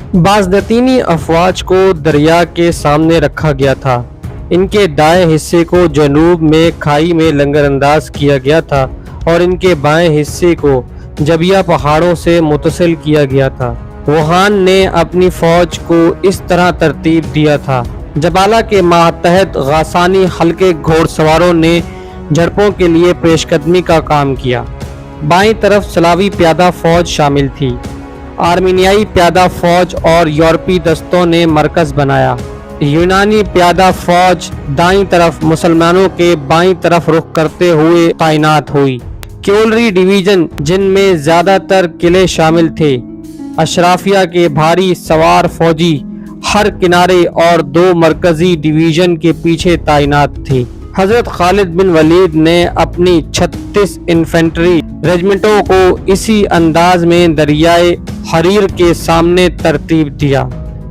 बाज़नतीनी अफ़वाज को दरिया के सामने रखा गया था। इनके दाएं हिस्से को जनूब में खाई में लंगरअंदाज किया गया था और इनके बाएं हिस्से को जबिया पहाड़ों से मुत्तसिल किया गया था। वुहान ने अपनी फ़ौज को इस तरह तरतीब दिया था। जबाला के मातहत गासानी हल्के घोड़सवारों ने झड़पों के लिए पेशकदमी का काम किया। बाईं तरफ सलावी प्यादा फ़ौज शामिल थी। आर्मीनियाई प्यादा फ़ौज और यूरोपी दस्तों ने मरकज़ बनाया। यूनानी प्यादा फ़ौज दाईं तरफ मुसलमानों के बाईं तरफ रुख करते हुए तैनात हुई। कैवलरी डिवीज़न, जिनमें ज़्यादातर किले शामिल थे, अशराफिया के भारी सवार फौजी हर किनारे और दो मरकज़ी डिवीज़न के पीछे तैनात थे। हज़रत खालिद बिन वलीद ने अपनी 36 इन्फेंट्री रेजिमेंटों को इसी अंदाज में दरियाए हरीर के सामने तरतीब दिया,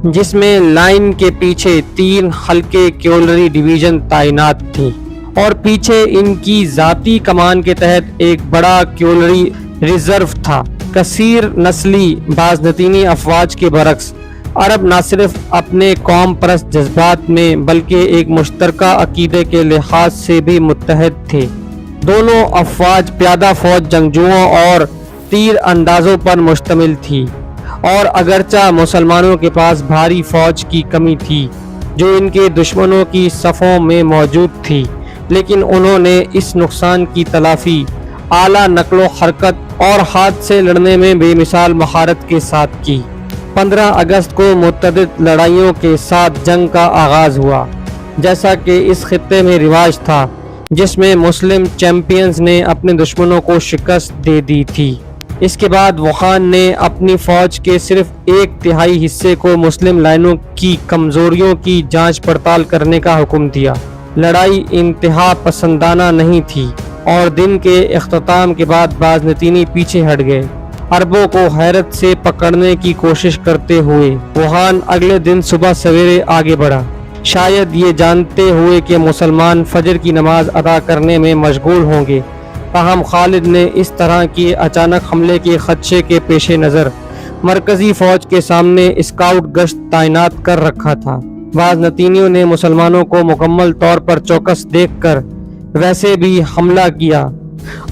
जिसमें लाइन के पीछे 3 हल्के कैवलरी डिवीज़न तैनात थी और पीछे इनकी ज़ाती कमान के तहत एक बड़ा कैवलरी रिजर्व था। कसीर नस्ली बाज़नतीनी अफ़वाज के बरक्स अरब न सिर्फ अपने कौम परस्त जज्बात में बल्कि एक मुश्तरका अकीदे के लिहाज से भी मुत्तहद थे। दोनों अफ़वाज प्यादा फ़ौज जंगजुओं और तीर अंदाज़ों पर मुश्तमिल थी और अगरचा मुसलमानों के पास भारी फ़ौज की कमी थी जो इनके दुश्मनों की सफ़ों में मौजूद थी, लेकिन उन्होंने इस नुकसान की तलाफ़ी आला नक्लो हरकत और हाथ से लड़ने में बेमिसाल महारत के साथ की। 15 अगस्त को मुतअद्दिद लड़ाइयों के साथ जंग का आगाज़ हुआ, जैसा कि इस खित्ते में रिवाज था, जिसमें मुस्लिम चैंपियंस ने अपने दुश्मनों को शिकस्त दे दी थी। इसके बाद वुहान ने अपनी फ़ौज के सिर्फ 1/3 हिस्से को मुस्लिम लाइनों की कमज़ोरियों की जांच पड़ताल करने का हुक्म दिया। लड़ाई इंतहा पसंदाना नहीं थी और दिन के इख्तिताम के बाद बाज़नतीनी पीछे हट गए। अरबों को हैरत से पकड़ने की कोशिश करते हुए वुहान अगले दिन सुबह सवेरे आगे बढ़ा, शायद ये जानते हुए कि मुसलमान फजर की नमाज अदा करने में मशगूल होंगे। ताहम खालिद ने इस तरह के अचानक हमले के खदशे के पेश नज़र मरकज़ी फ़ौज के सामने स्काउट गश्त तैनात कर रखा था। बाज़नतीनियों ने मुसलमानों को मुकम्मल तौर पर चौकस देखकर वैसे भी हमला किया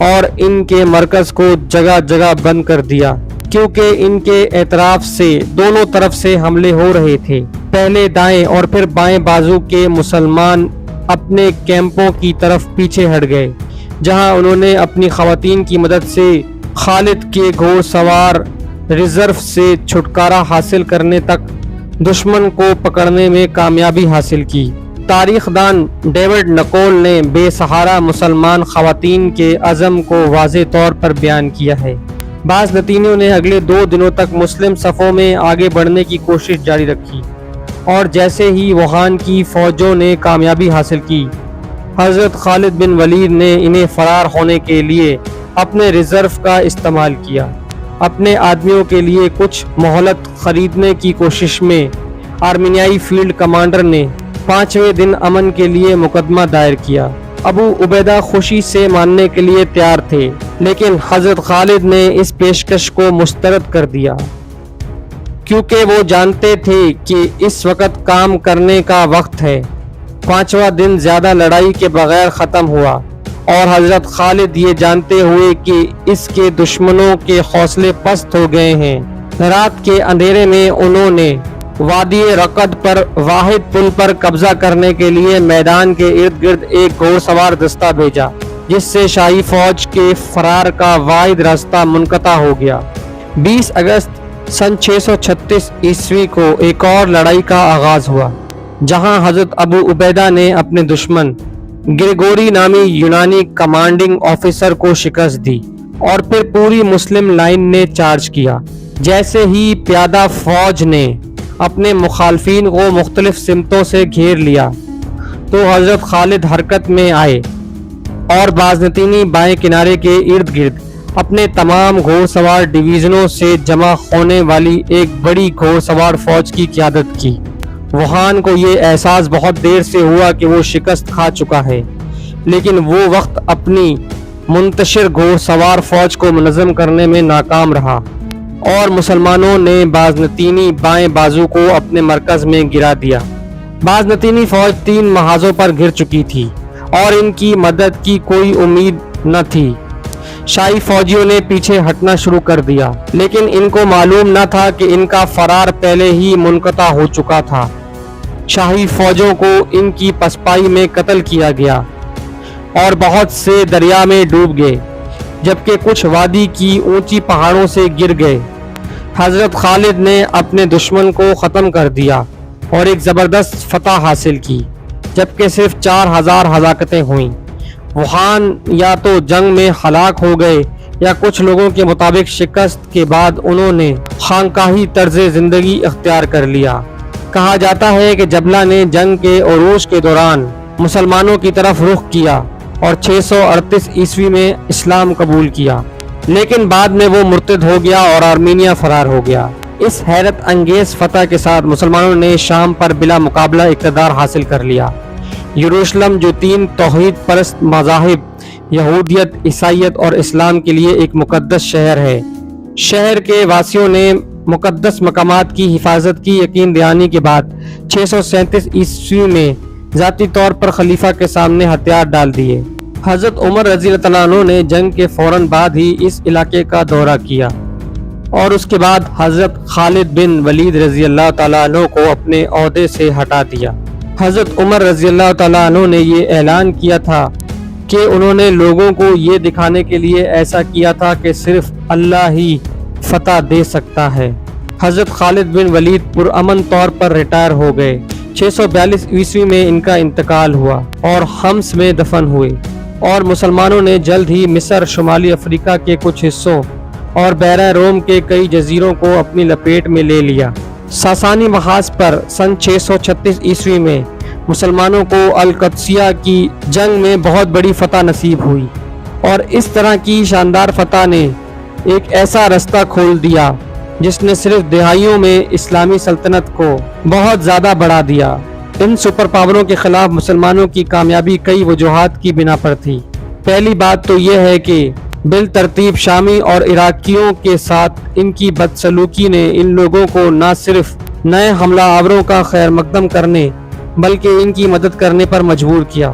और इनके मरकज़ को जगह जगह बंद कर दिया, क्योंकि इनके एतराफ़ से दोनों तरफ से हमले हो रहे थे। पहले दाएं और फिर बाएं बाजू के मुसलमान अपने कैंपों की तरफ पीछे हट गए, जहां उन्होंने अपनी ख़वातीन की मदद से खालिद के घोड़सवार रिजर्व से छुटकारा हासिल करने तक दुश्मन को पकड़ने में कामयाबी हासिल की। तारीखदान डेविड नकोल ने बेसहारा मुसलमान ख़वातीन के अज़म को वाज़े तौर पर बयान किया है। बाज़नतीनियों ने अगले 2 दिनों तक मुस्लिम सफ़ों में आगे बढ़ने की कोशिश जारी रखी और जैसे ही वुहान की फ़ौजों ने कामयाबी हासिल की, हज़रत खालिद बिन वलीद ने इन्हें फ़रार होने के लिए अपने रिज़र्व का इस्तेमाल किया। अपने आदमियों के लिए कुछ मोहलत ख़रीदने की कोशिश में आर्मीनियाई फील्ड कमांडर ने 5वें दिन अमन के लिए मुकदमा दायर किया। अबू उबैदा खुशी से मानने के लिए तैयार थे, लेकिन हज़रत खालिद ने इस पेशकश को मुस्तरद कर दिया, क्योंकि वो जानते थे कि इस वक्त काम करने का वक्त है। 5वां दिन ज़्यादा लड़ाई के बगैर ख़त्म हुआ और हज़रत खालिद ये जानते हुए कि इसके दुश्मनों के हौसले पस्त हो गए हैं, रात के अंधेरे में उन्होंने वादी रकद पर वाहिद पुल पर कब्जा करने के लिए मैदान के इर्द गिर्द एक घोड़सवार दस्ता भेजा, जिससे शाही फौज के फरार का वाहिद रास्ता मुनक़ता हो गया। 20 अगस्त सन 636 ईस्वी को एक और लड़ाई का आगाज़ हुआ, जहां हज़रत अबू उबैदा ने अपने दुश्मन ग्रेगोरी नामी यूनानी कमांडिंग ऑफिसर को शिकस्त दी और फिर पूरी मुस्लिम लाइन ने चार्ज किया। जैसे ही प्यादा फौज ने अपने मुखालफिन को मुख्तलिफ सिमतों से घेर लिया तो हज़रत खालिद हरकत में आए और बाज़नतीनी बाएं किनारे के इर्द गिर्द अपने तमाम घोड़सवार डिवीज़नों से जमा होने वाली एक बड़ी घोड़सवार फौज की क़यादत की। वुहान को ये एहसास बहुत देर से हुआ कि वो शिकस्त खा चुका है, लेकिन वो वक्त अपनी मुंतशिर घोड़सवार फौज को मुनज़्ज़म करने में नाकाम रहा اور مسلمانوں نے بازنطینی بائیں بازو کو اپنے مرکز میں گرا دیا۔ بازنطینی فوج 3 محاذوں پر گر چکی تھی اور ان کی مدد کی کوئی امید نہ تھی۔ شاہی فوجیوں نے پیچھے ہٹنا شروع کر دیا، لیکن ان کو معلوم نہ تھا کہ ان کا فرار پہلے ہی منقطع ہو چکا تھا۔ شاہی فوجوں کو ان کی پسپائی میں قتل کیا گیا اور بہت سے دریا میں ڈوب گئے، جبکہ کچھ وادی کی اونچی پہاڑوں سے گر گئے۔ حضرت خالد نے اپنے دشمن کو ختم کر دیا اور ایک زبردست فتح حاصل کی، جبکہ صرف 4000 ہلاکتیں ہوئیں۔ ووہان یا تو جنگ میں ہلاک ہو گئے یا کچھ لوگوں کے مطابق شکست کے بعد انہوں نے خانقاہی طرز زندگی اختیار کر لیا۔ کہا جاتا ہے کہ جبلہ نے جنگ کے عروج کے دوران مسلمانوں کی طرف رخ کیا اور 638 عیسوی میں اسلام قبول کیا، لیکن بعد میں وہ مرتد ہو گیا اور آرمینیا فرار ہو گیا۔ اس حیرت انگیز فتح کے ساتھ مسلمانوں نے شام پر بلا مقابلہ اقتدار حاصل کر لیا۔ یروشلم جو 3 توحید پرست مذاہب یہودیت، عیسائیت اور اسلام کے لیے ایک مقدس شہر ہے، شہر کے واسیوں نے مقدس مقامات کی حفاظت کی یقین دہانی کے بعد 637 عیسوی میں ذاتی طور پر خلیفہ کے سامنے ہتھیار ڈال دیے۔ حضرت عمر رضی اللہ عنہ نے جنگ کے فوراً بعد ہی اس علاقے کا دورہ کیا اور اس کے بعد حضرت خالد بن ولید رضی اللہ تعالیٰ عنہ کو اپنے عہدے سے ہٹا دیا۔ حضرت عمر رضی اللہ تعالیٰ عنہ نے یہ اعلان کیا تھا کہ انہوں نے لوگوں کو یہ دکھانے کے لیے ایسا کیا تھا کہ صرف اللہ ہی فتح دے سکتا ہے۔ حضرت خالد بن ولید پرامن طور پر ریٹائر ہو گئے۔ 642 عیسوی میں ان کا انتقال ہوا اور حمص میں دفن ہوئے، اور مسلمانوں نے جلد ہی مصر، شمالی افریقہ کے کچھ حصوں اور بحیرہ روم کے کئی جزیروں کو اپنی لپیٹ میں لے لیا۔ ساسانی محاذ پر سن 636 عیسوی میں مسلمانوں کو القدسیہ کی جنگ میں بہت بڑی فتح نصیب ہوئی، اور اس طرح کی شاندار فتح نے ایک ایسا رستہ کھول دیا جس نے صرف دہائیوں میں اسلامی سلطنت کو بہت زیادہ بڑھا دیا۔ ان سپر پاوروں کے خلاف مسلمانوں کی کامیابی کئی وجوہات کی بنا پر تھی۔ پہلی بات تو یہ ہے کہ بالترتیب شامی اور عراقیوں کے ساتھ ان کی بدسلوکی نے ان لوگوں کو نہ صرف نئے حملہ آوروں کا خیر مقدم کرنے بلکہ ان کی مدد کرنے پر مجبور کیا۔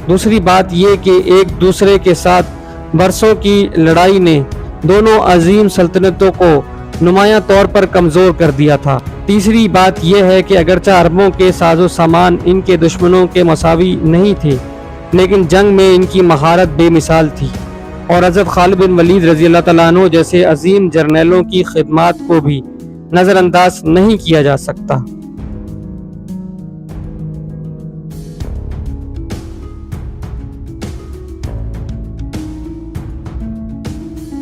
دوسری بات یہ کہ ایک دوسرے کے ساتھ برسوں کی لڑائی نے دونوں عظیم سلطنتوں کو نمایاں طور پر کمزور کر دیا تھا۔ تیسری بات یہ ہے کہ اگرچہ عربوں کے ساز و سامان ان کے دشمنوں کے مساوی نہیں تھے، لیکن جنگ میں ان کی مہارت بے مثال تھی، اور حضرت خالد بن ولید رضی اللہ تعالیٰ عنہ جیسے عظیم جرنیلوں کی خدمات کو بھی نظر انداز نہیں کیا جا سکتا۔